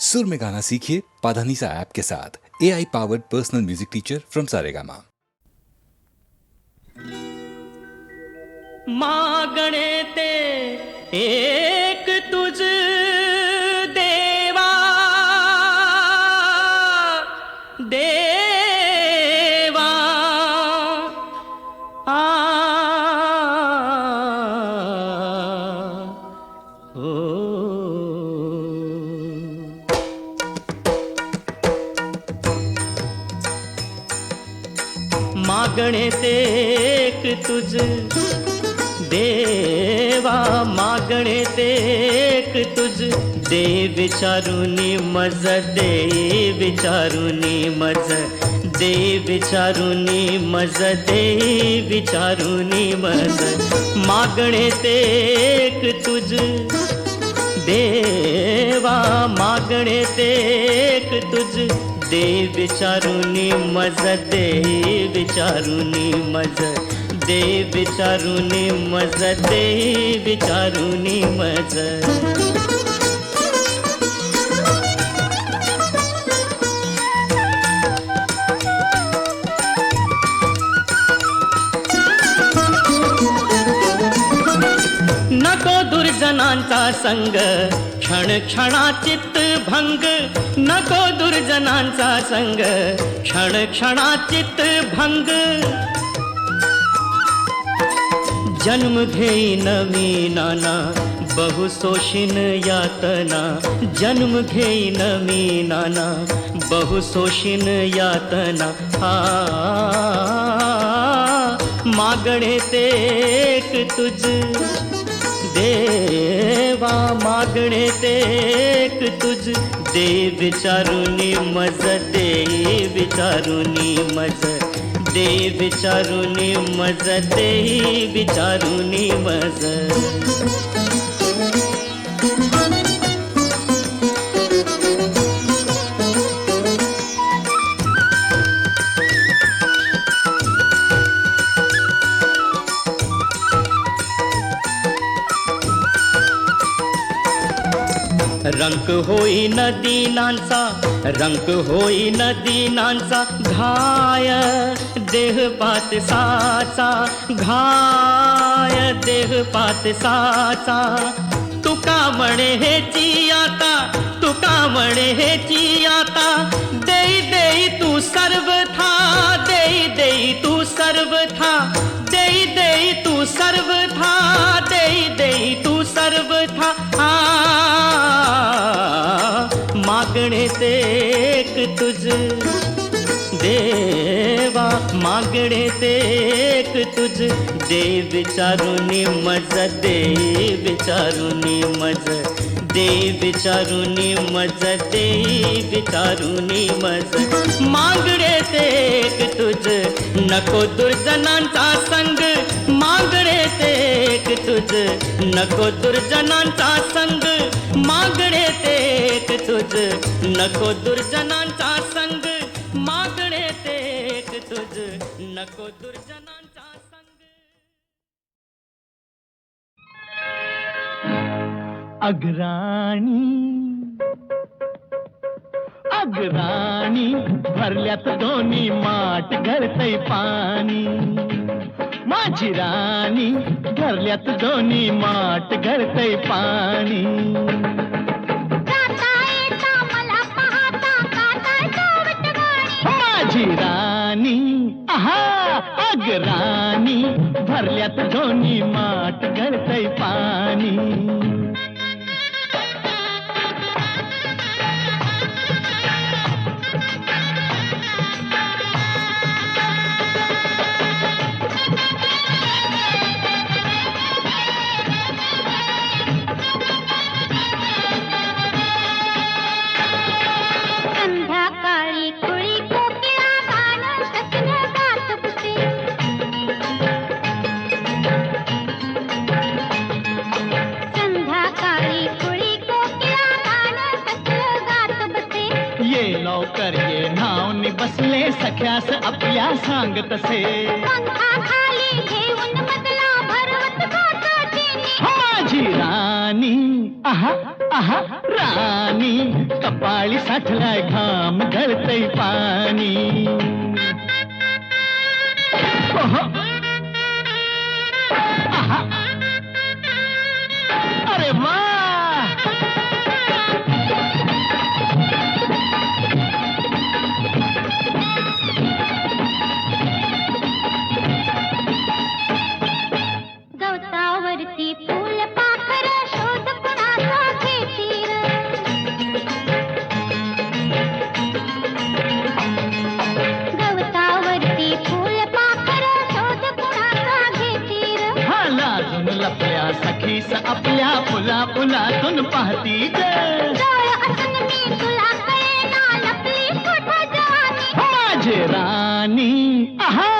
सुर में गाना सीखिए पाधानीसा ऐप के साथ। AI powered personal music teacher from Saregama. मागणे ते एक तुझ देवा देवा आ ओ मागणे ते एक तुझ देवा मागणे ते एक तुझ दे विचारुनी मज दे विचारुनी मज दे विचारुनी मज दे विचारुनी मज मागणे ते एक तुझ देवा मागणे ते एक तुझ दे विचारुनी मज दे विचारुनी मज दे विचारुनी मज दे विचारुनी मज नको दुर्जनांचा संग क्षण क्षणाचित भंग नको दुर्जनांचा संग क्षण क्षणाचित भंग जन्म घेई नवीनाना बहुशोषिन यातना जन्म घेई नवीनाना बहुशोषिन यातना मागणे ते एक तुझ देवा मागणे ते एक तुझ दे विचारुनी मज दे विचारुनी मज दे विचारुनी मज दे विचारुनी मज रंक होई नदीनांचा रंक होई नदीनांचा घाय देह पात साचा घाय देह पात साचा तुका म्हणे हेची आता तुका म्हणे हेची आता देई देई तू सर्वथा देई देई तू सर्वथा देई देई तू सर्वथा देई देई तू सर्वथा मागणे ते एक तुझ देवा मागणे ते एक तुझ दे विचारुनी मज दे विचारुनी मज दे विचारुनी मज दे विचारुनी मज मागणे ते एक तुझ नको दुर्जनांचा संग मागणे ते एक तुझ नको दुर्जनांचा संग मागणे ते एक तुझ नको दुर्जनांचा संग मागणे ते एक तुझ नको दुर्जनांचा संग अग्राणी अग्राणी भरल्यात दोन्ही माठ घरतय पाणी माझी राणी भरल्यात दोन्ही माठ घरतय पाणी माझी राणी आहा अग्राणी भरल्यात दोन्ही माठ घरतय पाणी संध्याकाळी कुळी कोकिळा गाणं सजन गात बसे संध्याकाळी कुळी कोकिळा गाणं सजन गात बसे ये लवकर ये नावनी बसले सख्यास आपल्या सांगतसे पंखा खाली घेऊन मधला भरवत गात माझी राणी आहा आहा राणी कपाळी साठलाय घाम गळतय पाणी ओहो. आहा. अरे वा गवतावरती फूल पाखर शोध कुणाचा घेतील गवतावरती फूल पाखर शोध कुणाचा घेतील हा लाजून लपल्या सखीस आपल्या फुला फुलातून पाहती ग डोळ असून मी तुला कळेना लपली कुठं जवानी माझे राणी आहा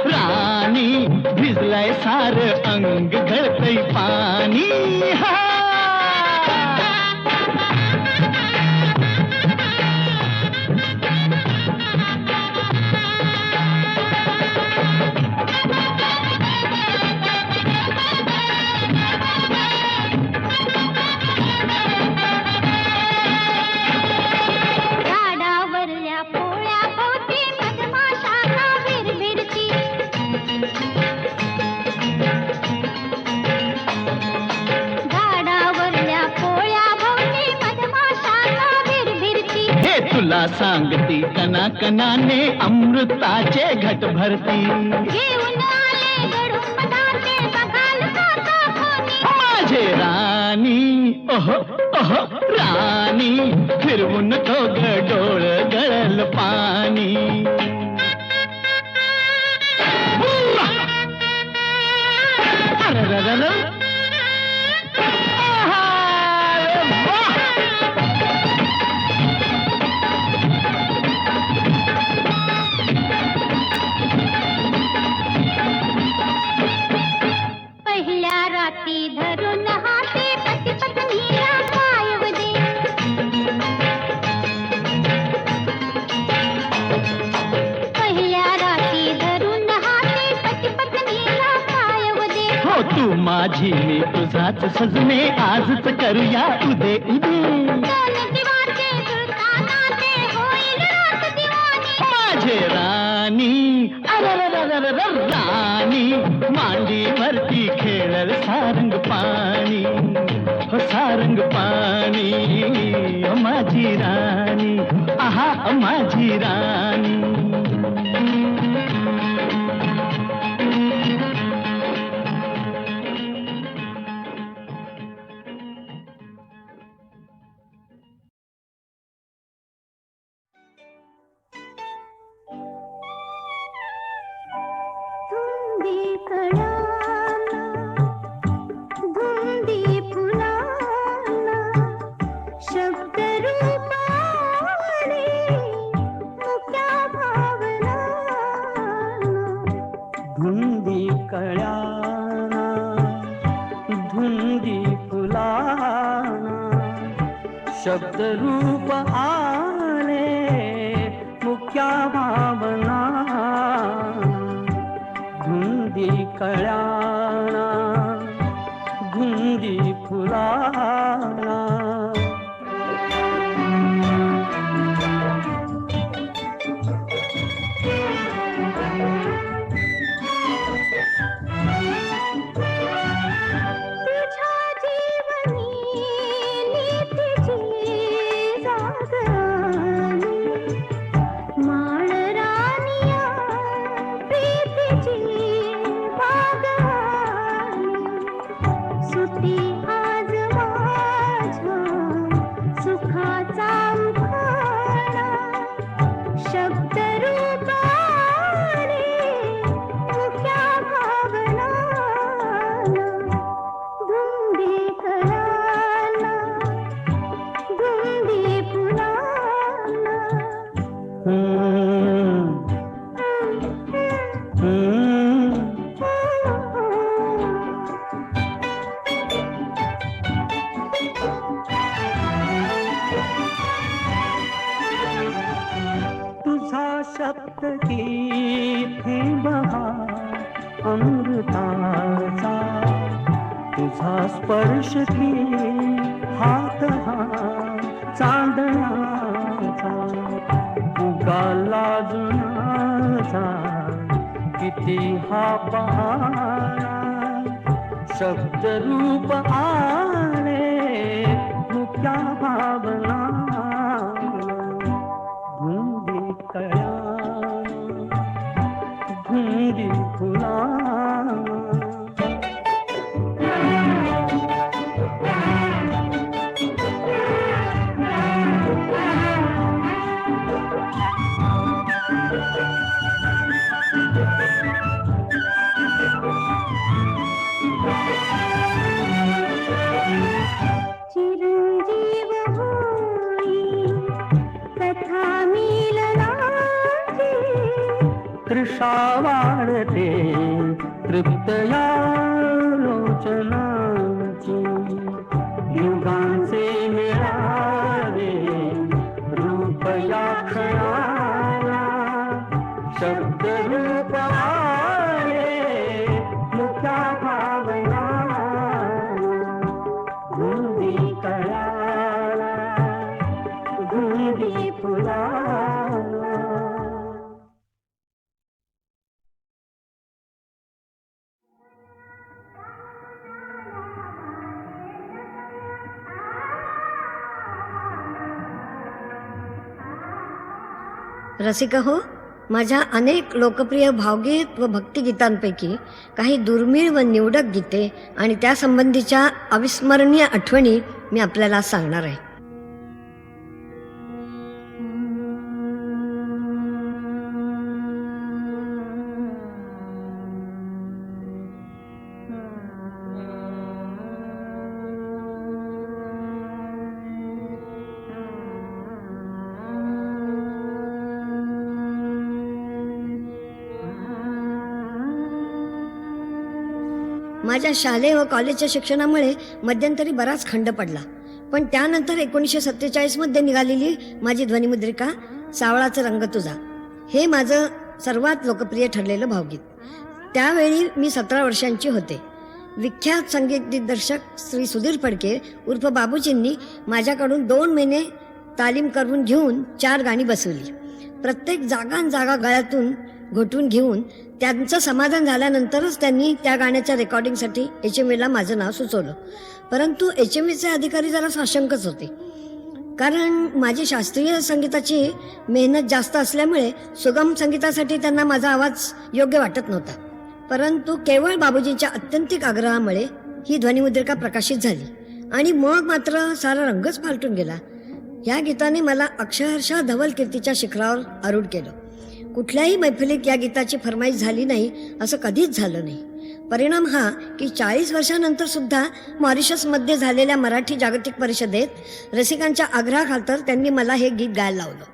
राणी भिजलाय सार अंग गळतय पाणी हा झाडावरल्या पोळ्या भोवती मधमाशा भिरभिरती झाडावरल्या पोळ्या भोवती मधमाशा भिरभिरती हे तुला सांगती कणाकणाने अमृताचे घट भरती घेऊन आले गडून मधाचे बघाल काका कोणी माझे राणी ओहो ओहो राणी फिरवून तो डोळ गळल पाणी अरररर. आहा, रे वाह. पहिल्या राती धरून हाते पती पत्नीला पायव दे पहिल्या राती धरून हाते पती पत्नीला पायव दे हो तू माझी मी तुझाच सजने आजच करूया उदे उदे दोन दिवाचे जुळताना ते होईल रात दिवाणी माझे राणी अरररररर राणी मांडीवरती खेळल सारंग पाणी हो सारंग पाणी ओ माझी राणी आहा ओ माझी राणी धुंदी कळाना धुंदी फुलाना शब्द रूपाने मुक्या भावना धुंदी कळ्याना धुंदी फुलाना शब्द रूप आले मुख्या भावना धुंदी कळ्याना धुंदी फुलाना तुझ्या जीवनी नीतीची जागराणी माळ रानिया प्रीतीची बागवानी सुटी आज माझ्या सुखाचा उखाणा शब्द रूपाने मुख्या भावना धुंदी कळाना धुंदी फुलाना तुझा शब्द गीत है बहार अमृताचा तुझा स्पर्श की हात हा चांदण्याचा उगाला जुनाचा किती हा पहारा शब्द रूप आले मुक्या भावना धुंदी कळ्याना धुंदी फुलाना चिरंजीव होई कथा मिलनाची तृषा वाढते तृप्त या लोचनाची युगांचे मिळावे रूप या क्षणाला शब्द रूप आले मुक्या भावना धुंदी कळाला धुंदी फुलाला रसिका हो, माझ्या अनेक लोकप्रिय भावगीत व भक्तिगीतांपैकी काही दुर्मिळ व निवडक गीते आणि त्यासंबंधीच्या अविस्मरणीय आठवणी मी आपल्याला सांगणार आहे. माझ्या शालेय व कॉलेजच्या शिक्षणामुळे मध्यंतरी बराच खंड पडला, पण त्यानंतर 1947 निघालेली माझी ध्वनिमुद्रिका सावळाचा रंग तुझा हे माझं सर्वात लोकप्रिय ठरलेलं भावगीत. त्यावेळी मी 17 वर्षांची होते. विख्यात संगीत दिग्दर्शक श्री सुधीर फडके उर्फ बाबूजींनी माझ्याकडून 2 महिने तालीम करून घेऊन 4 गाणी बसवली. प्रत्येक जागा गळ्यातून घोटून घेऊन त्यांचं समाधान झाल्यानंतरच त्यांनी त्या गाण्याच्या रेकॉर्डिंगसाठी HMVला माझं नाव सुचवलं. परंतु HMVचे अधिकारी जरा साशंकच होते, कारण माझी शास्त्रीय संगीताची मेहनत जास्त असल्यामुळे सुगम संगीतासाठी त्यांना माझा आवाज योग्य वाटत नव्हता. परंतु केवळ बाबूजींच्या अत्यंतिक आग्रहामुळे ही ध्वनिमुद्रिका प्रकाशित झाली आणि मग मात्र सारा रंगच पालटून गेला. या गीताने मला अक्षरशः धवल कीर्तीच्या शिखरावर आरूढ केलं. कुठल्याही मैफिलीत या गीताची फरमाईश झाली नाही असं कधीच झालं नाही. परिणाम हा की 40 वर्षानंतर सुद्धा मॉरिशसमध्ये झालेल्या मराठी जागतिक परिषदेत रसिकांच्या आग्रहाखातर त्यांनी मला हे गीत गायला लावलं.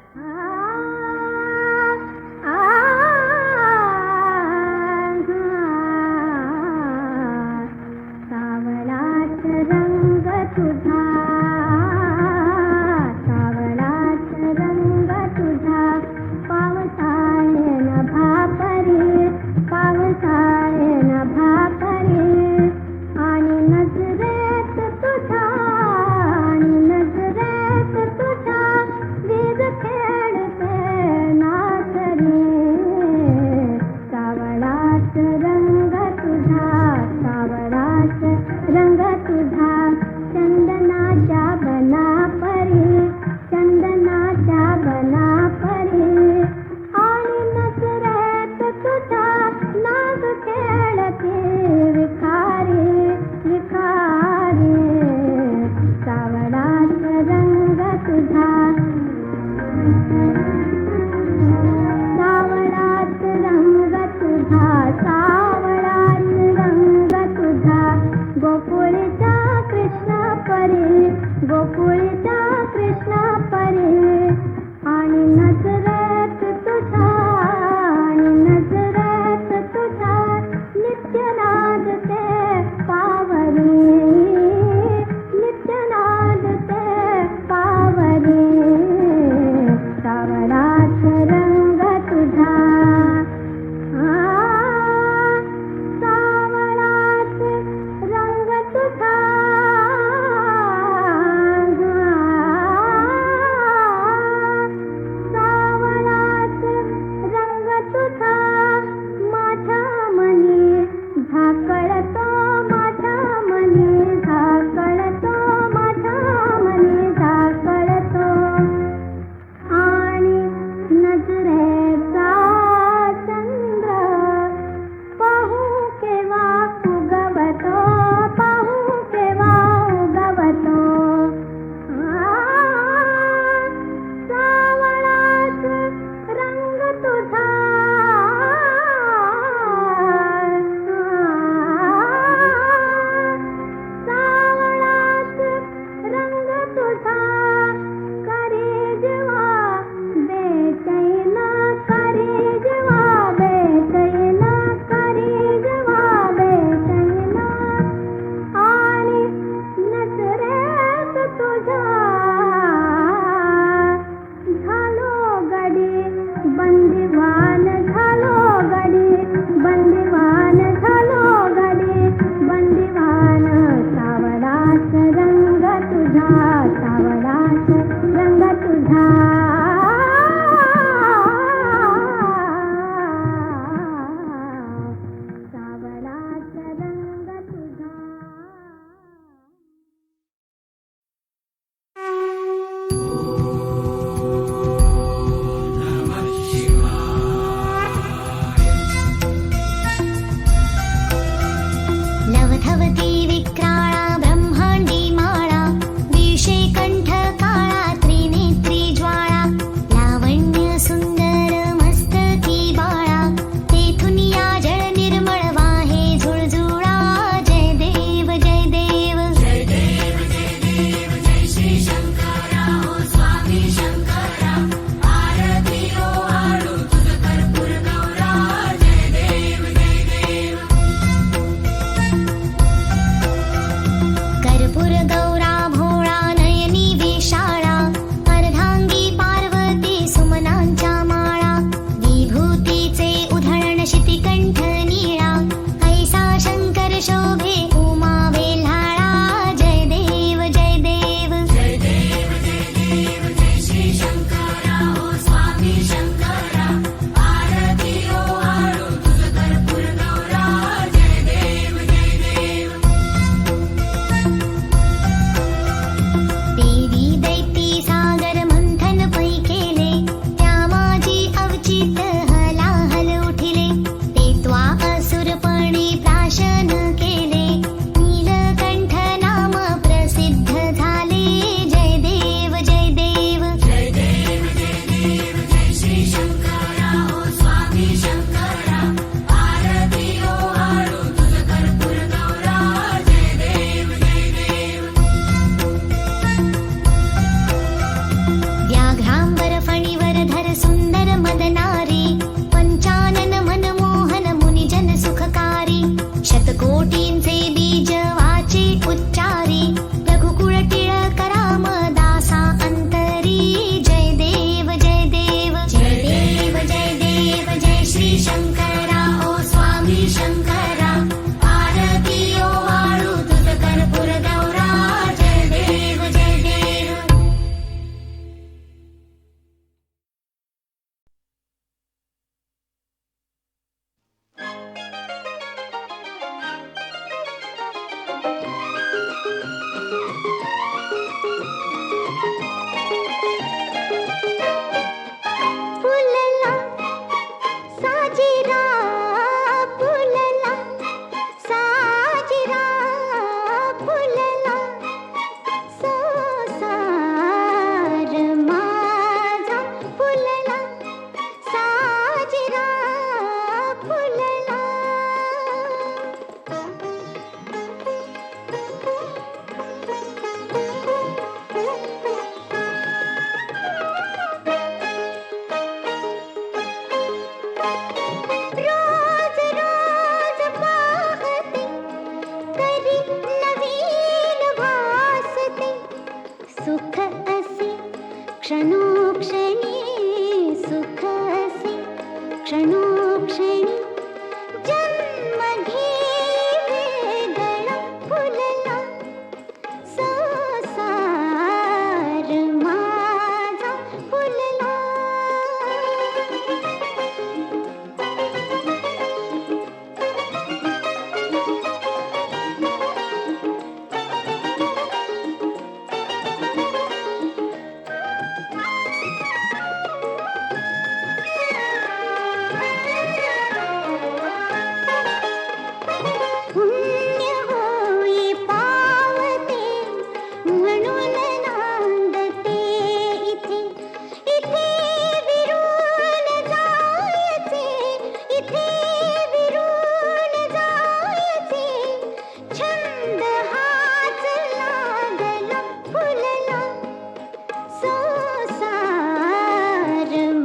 सावळा क्षणोक्षणी सुख से क्षणोक्षणी जन्म घेवे गळा फुलला संसार माझा फुलला पुण्य होई पावते म्हणून नांदते इथे इथे विरून जायचे इथे विरून जायचे छंद हाच लागला फुलला संसार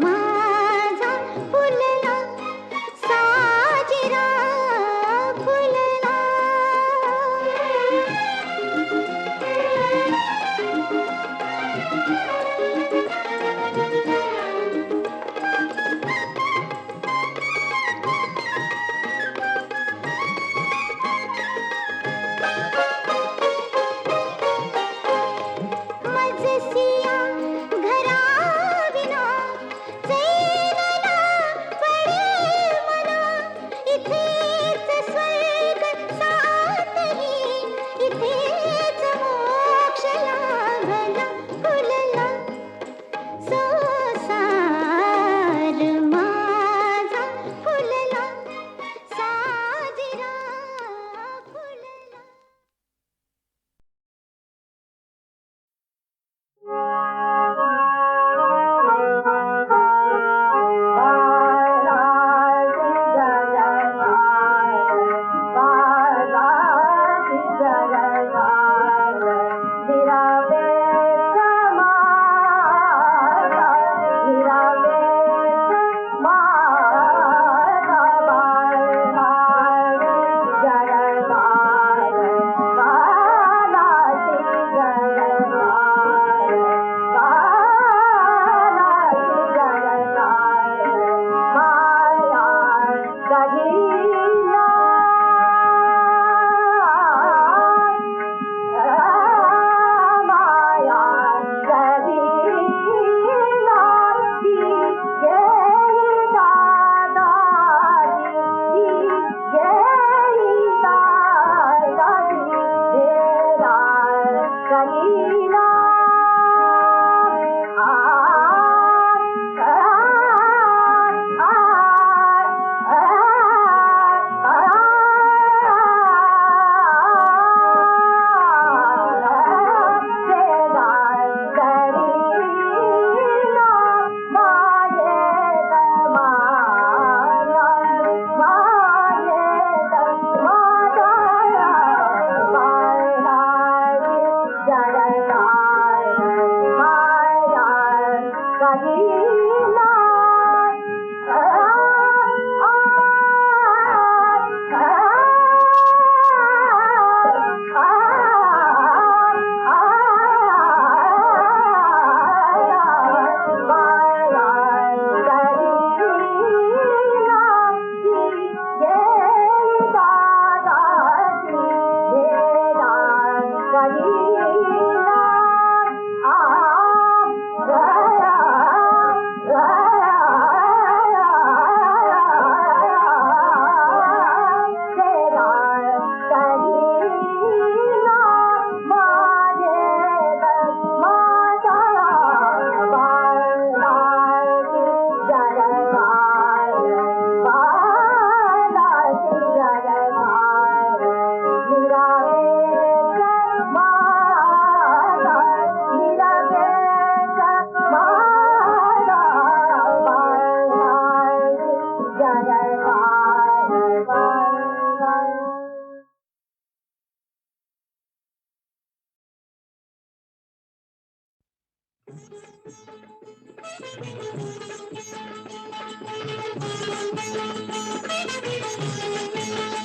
माझा फुलला साजिरा फुलला मजसिया घराविना चैनला पडेल मना इथेच स्वर्ग सातही इथेच मोक्ष लाभला फुलला संसार माझा फुलला साजिरा फुलला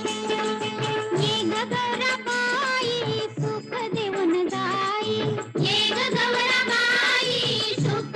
ये गौराबाई सुख देऊन जाई, ये गौराबाई सुख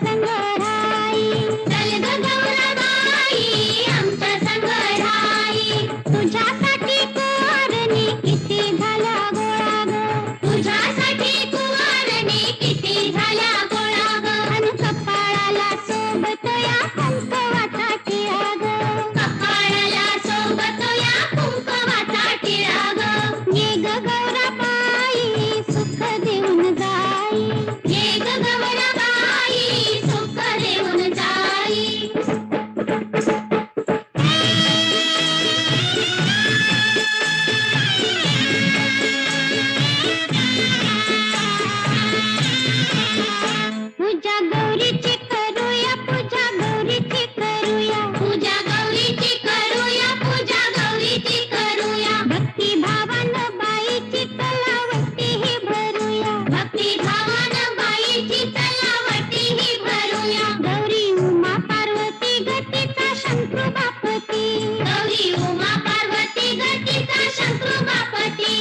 संग राई. चल ग गौराबाई आमच्या संग राई. तुझ्यासाठी कुवारणी किती झाला गोळा ग. तुझ्यासाठी कुवारणी किती झाला गोळा ग. अन कपाळाला सोबत या कुंकवाचा टिळा ग. कपाळाला सोबत या कुंकवाचा टिळा ग. ये ग गौराबाई सुख देऊन जाई. ये ग गौराबाई सुख देऊन जाई. पूजा गौरीची करूया पूजा गौरीची करूया. पूजा गौरीची करूया पूजा गौरीची करूया. भक्ती भावानं बाईची तलावटी ही भरूया. भक्ती भावानं बाईची तलावटी ही भरूया. गौरी उमा पार्वती गतीचा शंकरू बापती. गौरी उमा पार्वती गतीचा शंकरू बापती.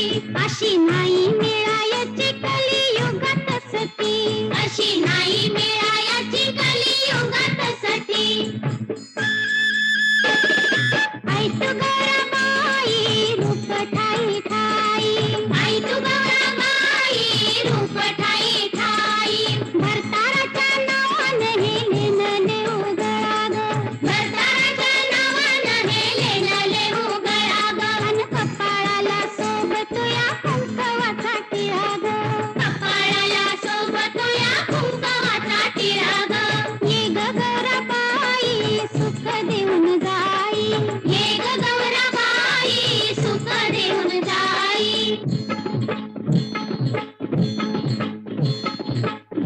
अशी नाही मिळायची कलियुगात सती. अशी नाही मिळायची कलियुगात सती. आई तू गौराबाई रूप ठाई ठाई. आई तू गौराबाई रूप ठाई ठाई. भरताराच्या नावानं हे लेणं उगळा ग. भरताराच्या नावानं हे लेणं उगळा ग. अन कपाळाला सोबत या कुंकवाचा टिळा ग. कपाळाला सोबत या कुंकवाचा टिळा ग. ये ग गौराबाई सुख देऊन जाई. ये ग गौराबाई सुख देऊन जाई.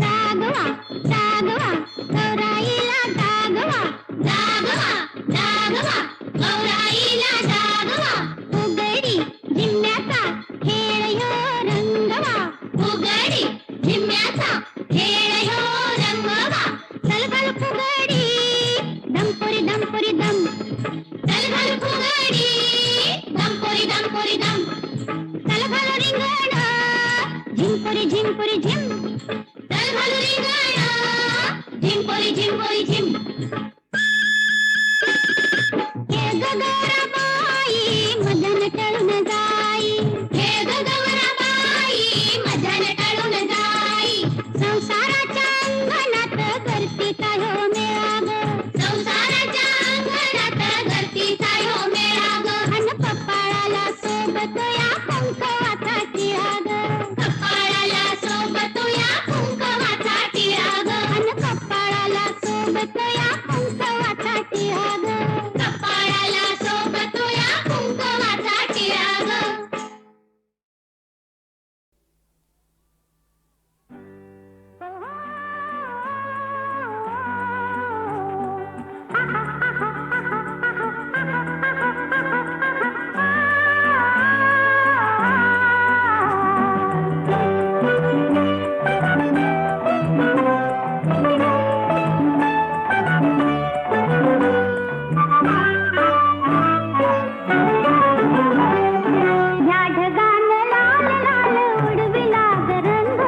जागवा जागवा गौराईला जागवा. जागवा जागवा गौराईला जागवा. उघडी झिम्म्याचा खेळ ह्यो रंगवा. उघडी झिम्म्याचा खेळ ह्यो रंगवा. चल घाल फुगडी दमपुरी दमपुरी दम. चल घाल फुगडी दमपुरी दमपुरी दम. चल घाल रिंगण झिंपुरी झिंपुरी झिम. चल घाल रिंगण झिंपुरी झिंपुरी झिम. हे ग गौराबाई मदन टळून जाई. हे ग गौराबाई मदन टळून जाई. संसाराच्या अंगणात गर्दीचा ह्यो मेळा ग. संसाराच्या अंगणात गर्दीचा ह्यो मेळा ग. अन कपाळाला सोबत या कुंकवाचा टिळा ग. कपाळाला सोबत या कुंकवाचा टिळा ग. अन कपाळाला सोबत या कुंकवाचा टिळा ग. कपाळाला सोबत या कुंकवाचा टिळा ग. या ढगानं लाल लाल उडविला ग रंग.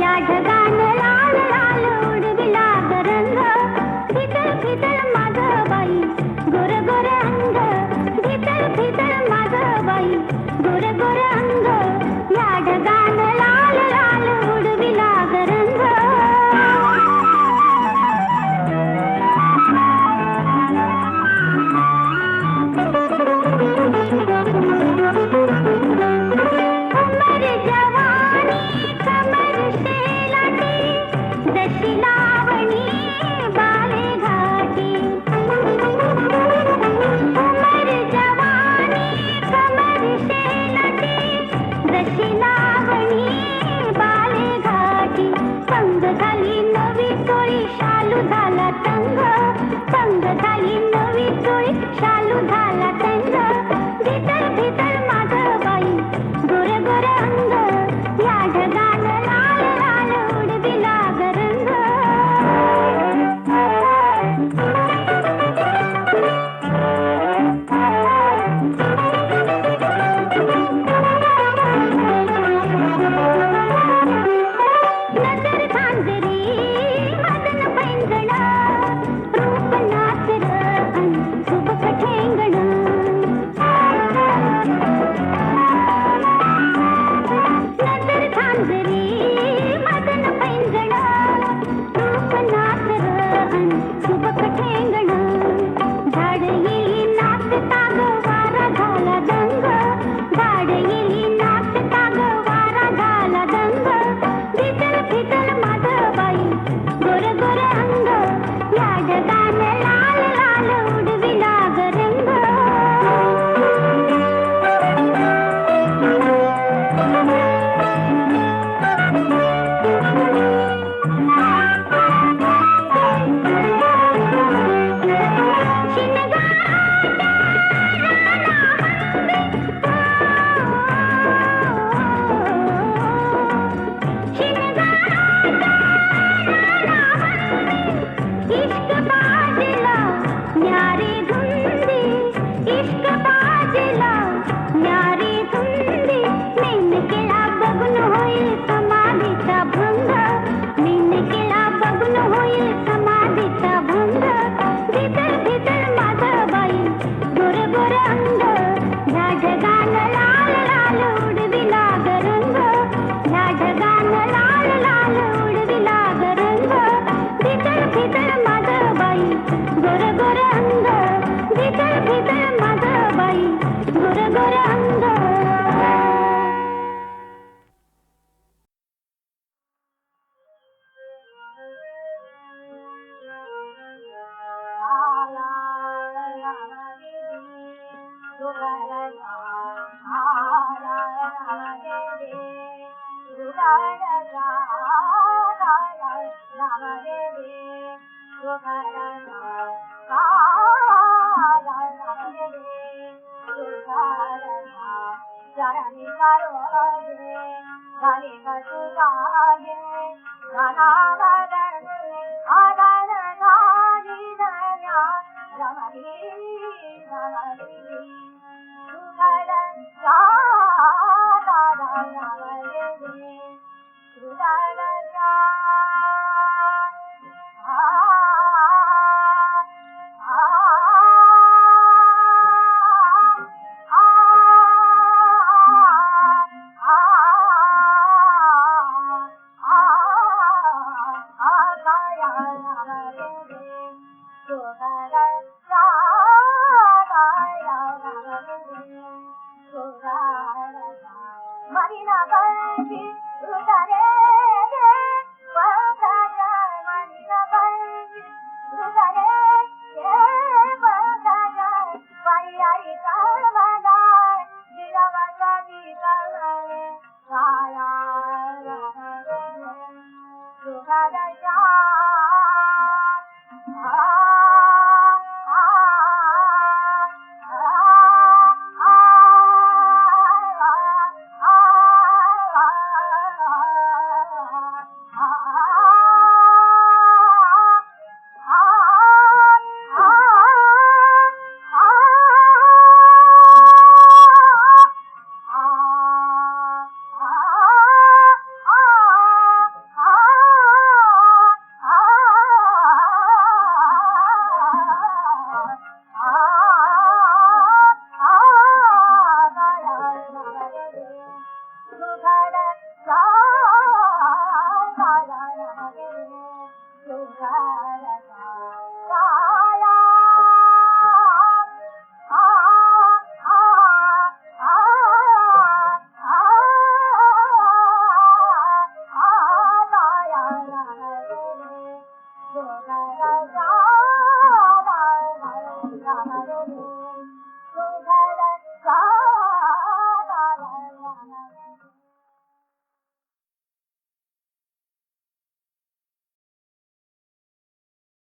या ढगानं लाल लाल उडविला ग रंग. फिदळ फिदळ माझं बाई गोर गोर अंग. फिदळ फिदळ माझं बाई गोर गोर अंग. या ढगानं लाल लाल उडविला ग रंग. उमर जवानी कमर शेलाटी जशी लावणी बाले घाटी. उमर जवानी कमर शेलाटी जशी लावणी बाले घाटी. पंग झाली नवी टोळी शालू झाला तंग. पंग झाली नवी टोळी शालू झाला तंग. भीतर भीतर माझं बाई गोर गोर अंग. या ढगानं लाल लाल उडविला ग रंग. नजर झांजरी मदन